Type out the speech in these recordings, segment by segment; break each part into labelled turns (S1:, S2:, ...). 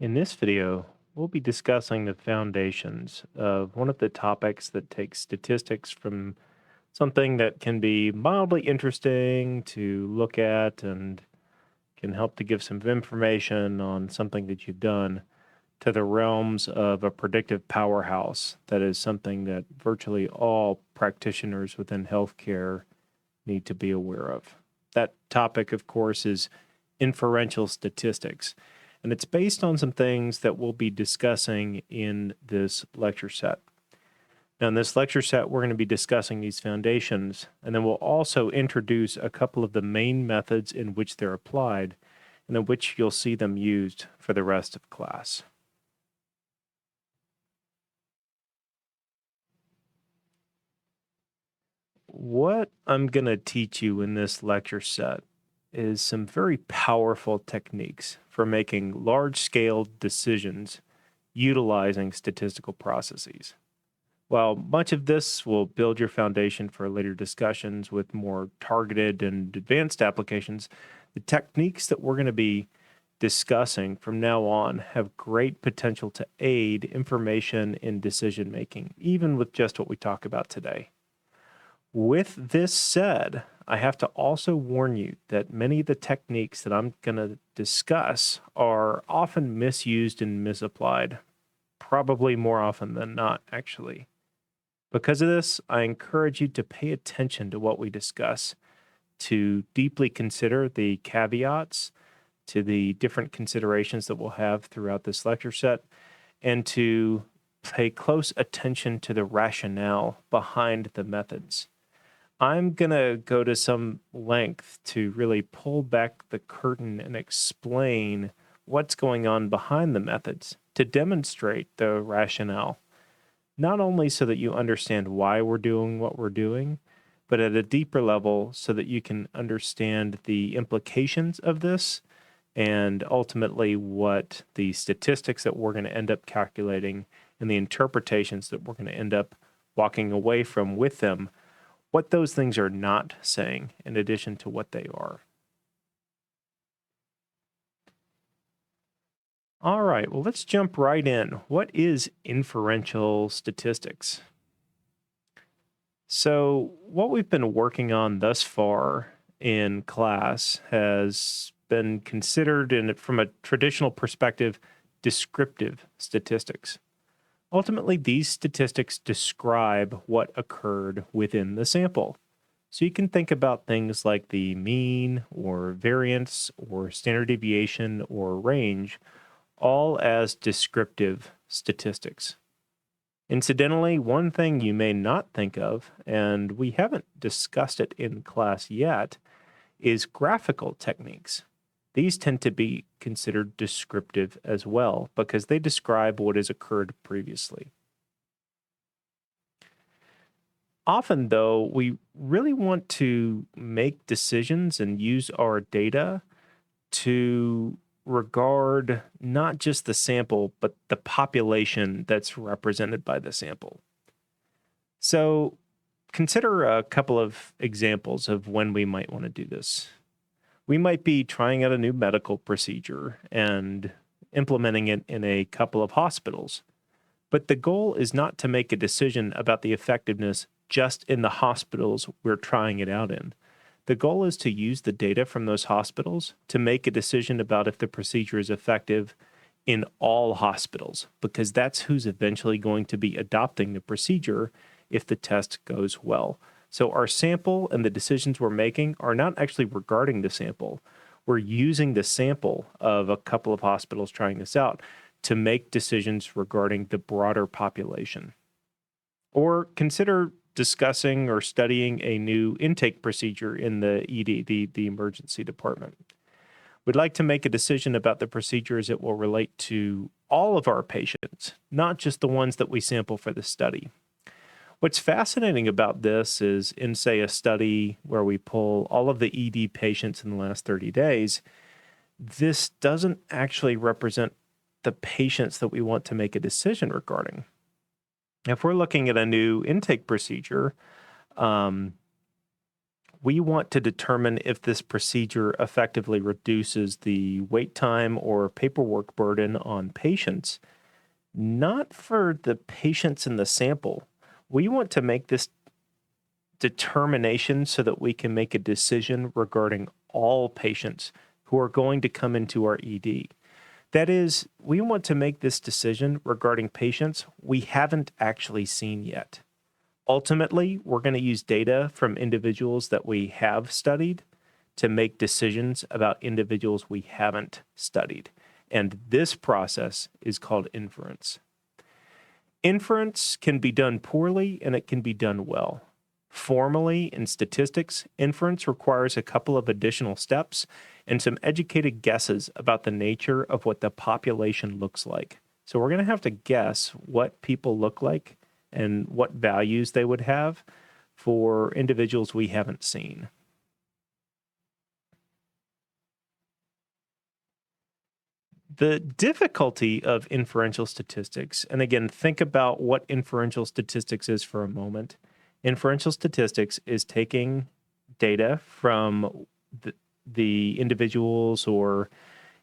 S1: In this video, we'll be discussing the foundations of one of the topics that takes statistics from something that can be mildly interesting to look at and can help to give some information on something that you've done to the realms of a predictive powerhouse that is something that virtually all practitioners within healthcare need to be aware of. That topic, of course, is inferential statistics. And it's based on some things that we'll be discussing in this lecture set. Now, in this lecture set, we're going to be discussing these foundations, and then we'll also introduce a couple of the main methods in which they're applied, and in which you'll see them used for the rest of class. What I'm going to teach you in this lecture set is some very powerful techniques for making large-scale decisions utilizing statistical processes. While much of this will build your foundation for later discussions with more targeted and advanced applications, the techniques that we're going to be discussing from now on have great potential to aid information in decision making, even with just what we talk about today. With this said, I have to also warn you that many of the techniques that I'm going to discuss are often misused and misapplied, probably more often than not, actually. Because of this, I encourage you to pay attention to what we discuss, to deeply consider the caveats to the different considerations that we'll have throughout this lecture set, and to pay close attention to the rationale behind the methods. I'm going to go to some length to really pull back the curtain and explain what's going on behind the methods to demonstrate the rationale, not only so that you understand why we're doing what we're doing, but at a deeper level so that you can understand the implications of this and ultimately what the statistics that we're going to end up calculating and the interpretations that we're going to end up walking away from with them, what those things are not saying in addition to what they are. All right, well, let's jump right in. What is inferential statistics? So, what we've been working on thus far in class has been considered from a traditional perspective, descriptive statistics. Ultimately, these statistics describe what occurred within the sample. So you can think about things like the mean or variance or standard deviation or range, all as descriptive statistics. Incidentally, one thing you may not think of, and we haven't discussed it in class yet, is graphical techniques. These tend to be considered descriptive as well because they describe what has occurred previously. Often, though, we really want to make decisions and use our data to regard not just the sample, but the population that's represented by the sample. So consider a couple of examples of when we might want to do this. We might be trying out a new medical procedure and implementing it in a couple of hospitals. But the goal is not to make a decision about the effectiveness just in the hospitals we're trying it out in. The goal is to use the data from those hospitals to make a decision about if the procedure is effective in all hospitals, because that's who's eventually going to be adopting the procedure if the test goes well. So our sample and the decisions we're making are not actually regarding the sample. We're using the sample of a couple of hospitals trying this out to make decisions regarding the broader population. Or consider discussing or studying a new intake procedure in the ED, the emergency department. We'd like to make a decision about the procedure as it will relate to all of our patients, not just the ones that we sample for the study. What's fascinating about this is in, say, a study where we pull all of the ED patients in the last 30 days, this doesn't actually represent the patients that we want to make a decision regarding. If we're looking at a new intake procedure, we want to determine if this procedure effectively reduces the wait time or paperwork burden on patients, not for the patients in the sample. We want to make this determination so that we can make a decision regarding all patients who are going to come into our ED. That is, we want to make this decision regarding patients we haven't actually seen yet. Ultimately, we're going to use data from individuals that we have studied to make decisions about individuals we haven't studied. And this process is called inference. Inference can be done poorly and it can be done well. Formally, in statistics, inference requires a couple of additional steps and some educated guesses about the nature of what the population looks like. So we're going to have to guess what people look like and what values they would have for individuals we haven't seen. The difficulty of inferential statistics, and again, think about what inferential statistics is for a moment. Inferential statistics is taking data from the individuals, or,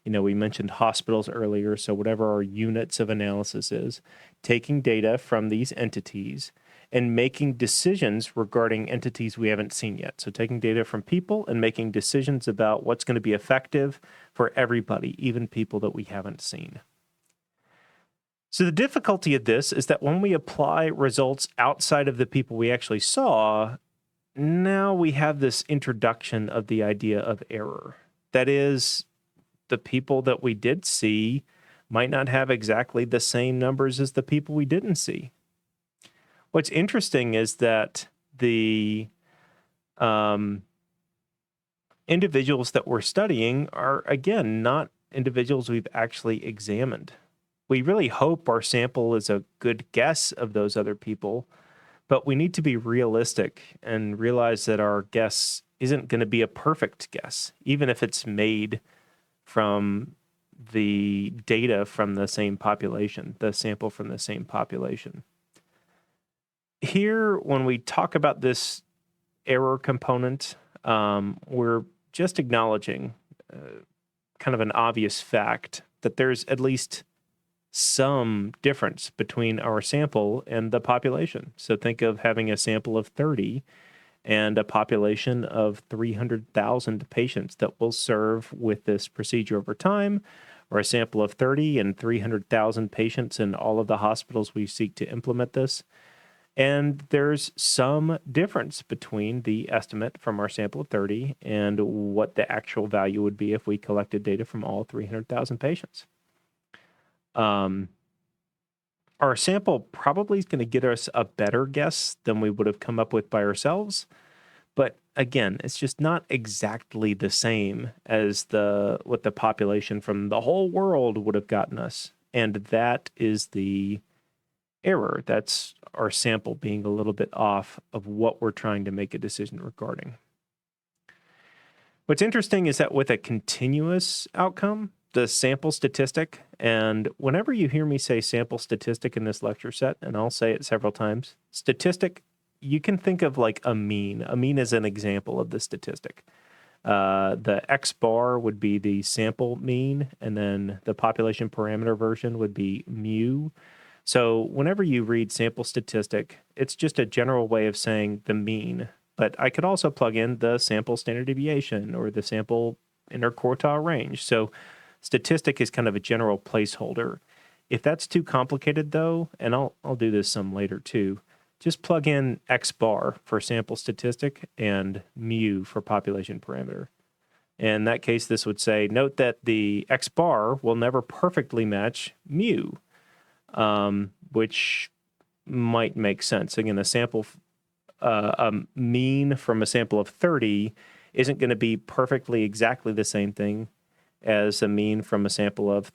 S1: we mentioned hospitals earlier, so whatever our units of analysis is, taking data from these entities and making decisions regarding entities we haven't seen yet. So taking data from people and making decisions about what's going to be effective for everybody, even people that we haven't seen. So the difficulty of this is that when we apply results outside of the people we actually saw, now we have this introduction of the idea of error. That is, the people that we did see might not have exactly the same numbers as the people we didn't see. What's interesting is that the individuals that we're studying are, again, not individuals we've actually examined. We really hope our sample is a good guess of those other people, but we need to be realistic and realize that our guess isn't going to be a perfect guess, even if it's made from the data from the same population, the sample from the same population. Here, when we talk about this error component, we're just acknowledging kind of an obvious fact that there's at least some difference between our sample and the population. So think of having a sample of 30 and a population of 300,000 patients that will serve with this procedure over time, or a sample of 30 and 300,000 patients in all of the hospitals we seek to implement this. And there's some difference between the estimate from our sample of 30 and what the actual value would be if we collected data from all 300,000 patients. Our sample probably is going to get us a better guess than we would have come up with by ourselves. But again, it's just not exactly the same as what the population from the whole world would have gotten us. And that is the error. That's our sample being a little bit off of what we're trying to make a decision regarding. What's interesting is that with a continuous outcome, the sample statistic, and whenever you hear me say sample statistic in this lecture set, and I'll say it several times, statistic, you can think of like a mean. A mean is an example of the statistic. The X bar would be the sample mean, and then the population parameter version would be mu. So whenever you read sample statistic, it's just a general way of saying the mean. But I could also plug in the sample standard deviation or the sample interquartile range. So statistic is kind of a general placeholder. If that's too complicated, though, and I'll do this some later too, just plug in X bar for sample statistic and mu for population parameter. In that case, this would say, note that the X bar will never perfectly match mu, which might make sense. Again, a mean from a sample of 30 isn't going to be perfectly exactly the same thing as a mean from a sample of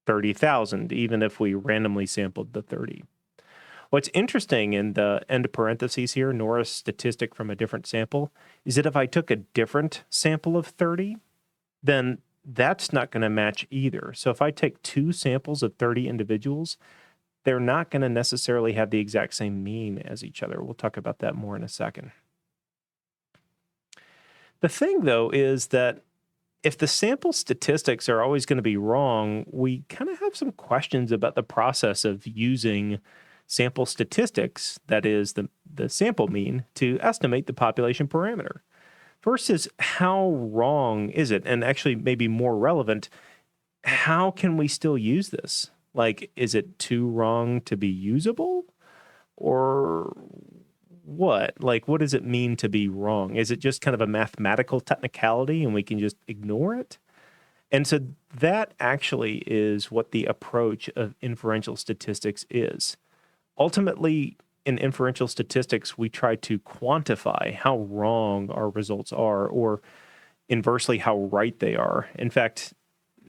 S1: 30,000, even if we randomly sampled the 30. What's interesting in the end parentheses here, nor a statistic from a different sample, is that if I took a different sample of 30, then that's not going to match either. So if I take two samples of 30 individuals, they're not going to necessarily have the exact same mean as each other. We'll talk about that more in a second. The thing, though, is that if the sample statistics are always going to be wrong, we kind of have some questions about the process of using sample statistics, that is, the sample mean, to estimate the population parameter. First is, how wrong is it? And actually, maybe more relevant, how can we still use this? Like, is it too wrong to be usable? Or what? Like, what does it mean to be wrong? Is it just kind of a mathematical technicality and we can just ignore it? And so that actually is what the approach of inferential statistics is. Ultimately, in inferential statistics, we try to quantify how wrong our results are, or inversely, how right they are. In fact,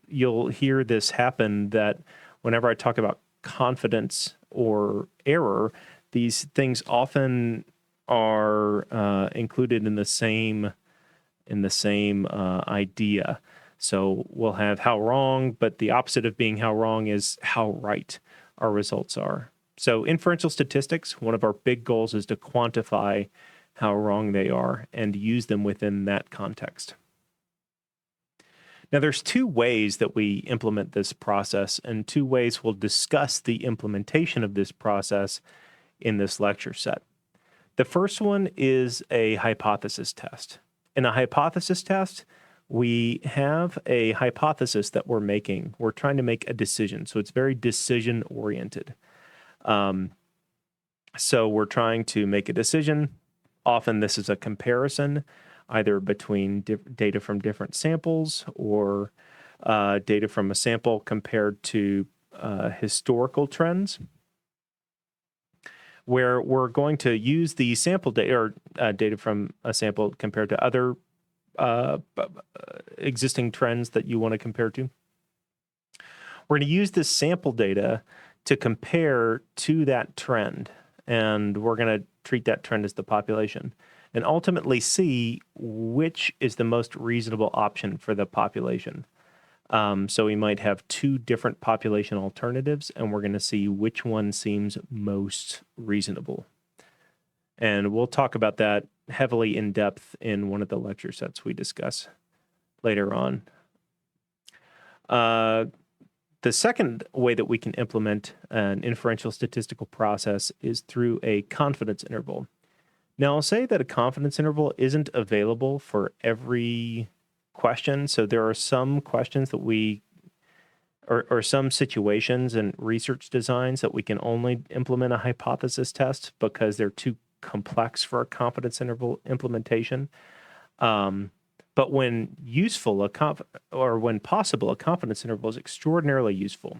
S1: you'll hear this happen that whenever I talk about confidence or error, these things often are included in the same idea. So we'll have how wrong, but the opposite of being how wrong is how right our results are. So inferential statistics, one of our big goals is to quantify how wrong they are and use them within that context. Now, there's two ways that we implement this process, and two ways we'll discuss the implementation of this process in this lecture set. The first one is a hypothesis test. In a hypothesis test, we have a hypothesis that we're making. We're trying to make a decision, so it's very decision-oriented. So we're trying to make a decision. Often this is a comparison, either between data from different samples or data from a sample compared to historical trends, where we're going to use the sample data or data from a sample compared to other existing trends that you want to compare to. We're going to use this sample data to compare to that trend, and we're going to treat that trend as the population, and ultimately see which is the most reasonable option for the population. So we might have two different population alternatives, and we're going to see which one seems most reasonable. And we'll talk about that heavily in depth in one of the lecture sets we discuss later on. The second way that we can implement an inferential statistical process is through a confidence interval. Now, I'll say that a confidence interval isn't available for every question. So there are some questions that or some situations and research designs that we can only implement a hypothesis test because they're too complex for a confidence interval implementation. But when useful, when possible, a confidence interval is extraordinarily useful.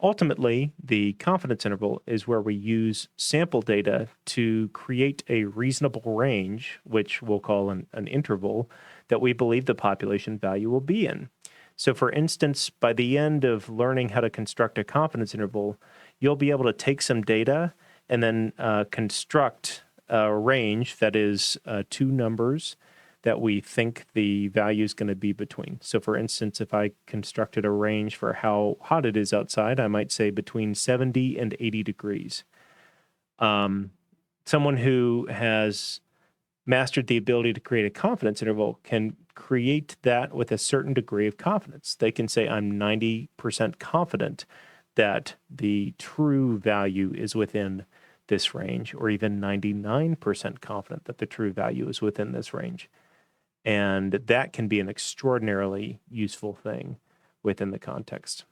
S1: Ultimately, the confidence interval is where we use sample data to create a reasonable range, which we'll call an interval, that we believe the population value will be in. So for instance, by the end of learning how to construct a confidence interval, you'll be able to take some data and then construct a range that is two numbers that we think the value is going to be between. So for instance, if I constructed a range for how hot it is outside, I might say between 70 and 80 degrees. Someone who has mastered the ability to create a confidence interval can create that with a certain degree of confidence. They can say, I'm 90% confident that the true value is within this range, or even 99% confident that the true value is within this range. And that can be an extraordinarily useful thing within the context.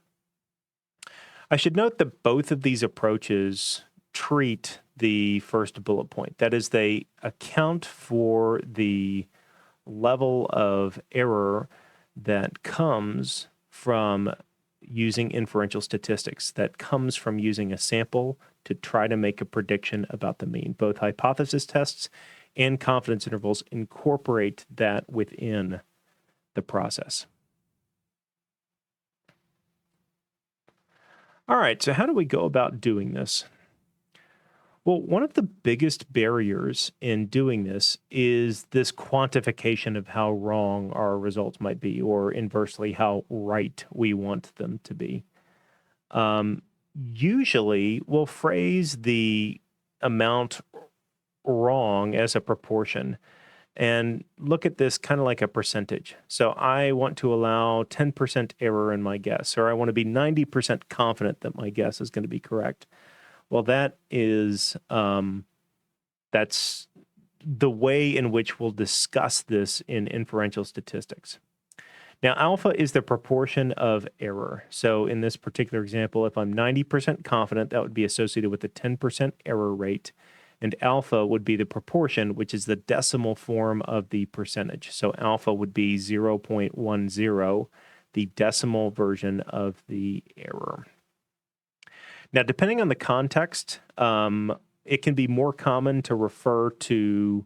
S1: I should note that both of these approaches treat the first bullet point. That is, they account for the level of error that comes from using inferential statistics, that comes from using a sample to try to make a prediction about the mean. Both hypothesis tests and confidence intervals incorporate that within the process. All right, so how do we go about doing this? Well, one of the biggest barriers in doing this is this quantification of how wrong our results might be, or inversely, how right we want them to be. Usually, we'll phrase the amount wrong as a proportion. and look at this kind of like a percentage. So I want to allow 10% error in my guess, or I want to be 90% confident that my guess is going to be correct. Well, that's the way in which we'll discuss this in inferential statistics. Now, alpha is the proportion of error. So in this particular example, if I'm 90% confident, that would be associated with a 10% error rate. And alpha would be the proportion, which is the decimal form of the percentage. So alpha would be 0.10, the decimal version of the error. Now, depending on the context, it can be more common to refer to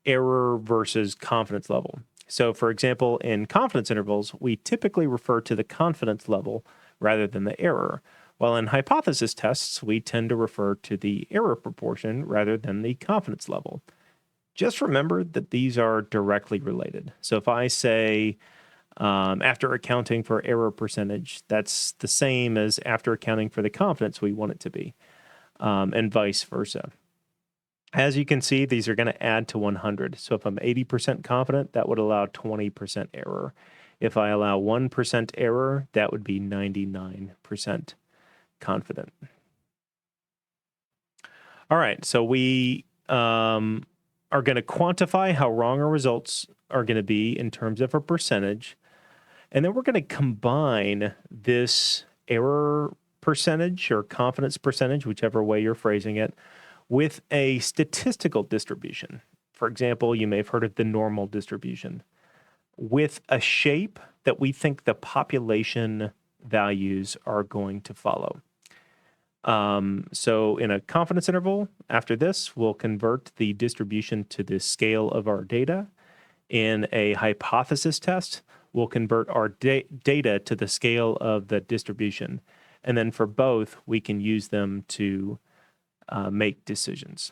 S1: error versus confidence level. So, for example, in confidence intervals, we typically refer to the confidence level rather than the error, while in hypothesis tests, we tend to refer to the error proportion rather than the confidence level. Just remember that these are directly related. So if I say, after accounting for error percentage, that's the same as after accounting for the confidence we want it to be, and vice versa. As you can see, these are going to add to 100. So if I'm 80% confident, that would allow 20% error. If I allow 1% error, that would be 99% confident. All right, so we are going to quantify how wrong our results are going to be in terms of a percentage. And then we're going to combine this error percentage or confidence percentage, whichever way you're phrasing it, with a statistical distribution. For example, you may have heard of the normal distribution, with a shape that we think the population values are going to follow. So in a confidence interval, after this, we'll convert the distribution to the scale of our data. In a hypothesis test, we'll convert our data to the scale of the distribution. And then for both, we can use them to make decisions.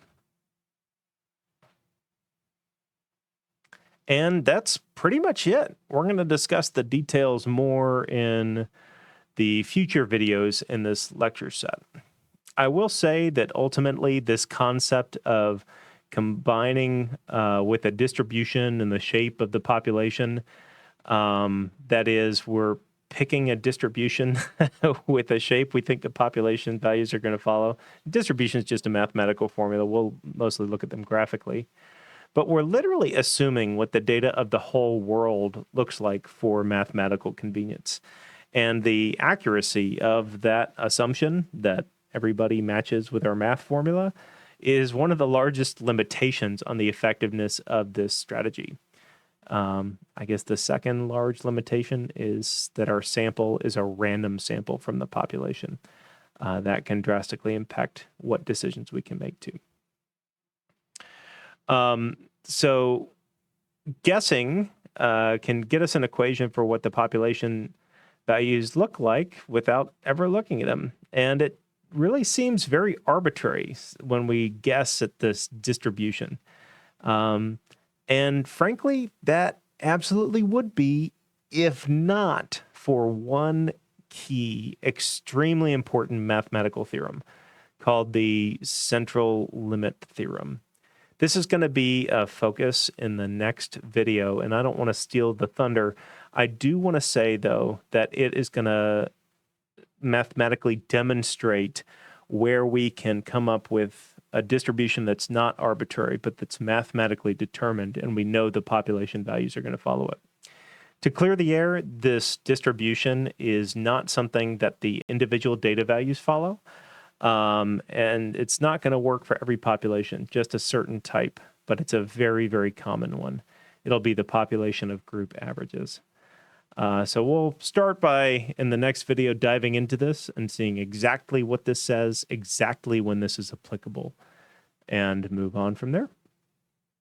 S1: And that's pretty much it. We're going to discuss the details more in the future videos in this lecture set. I will say that ultimately this concept of combining with a distribution and the shape of the population, that is, we're picking a distribution with a shape we think the population values are going to follow. Distribution is just a mathematical formula. We'll mostly look at them graphically. But we're literally assuming what the data of the whole world looks like for mathematical convenience. And the accuracy of that assumption that everybody matches with our math formula is one of the largest limitations on the effectiveness of this strategy. I guess the second large limitation is that our sample is a random sample from the population. That can drastically impact what decisions we can make too. So guessing can get us an equation for what the population values look like without ever looking at them. And it really seems very arbitrary when we guess at this distribution. And frankly, that absolutely would be, if not for one key, extremely important mathematical theorem called the central limit theorem. This is going to be a focus in the next video, and I don't want to steal the thunder. I do want to say, though, that it is going to mathematically demonstrate where we can come up with a distribution that's not arbitrary, but that's mathematically determined, and we know the population values are going to follow it. To clear the air, this distribution is not something that the individual data values follow, and it's not going to work for every population, just a certain type, but it's a very, very common one. It'll be the population of group averages. So we'll start by, in the next video, diving into this and seeing exactly what this says, exactly when this is applicable, and move on from there.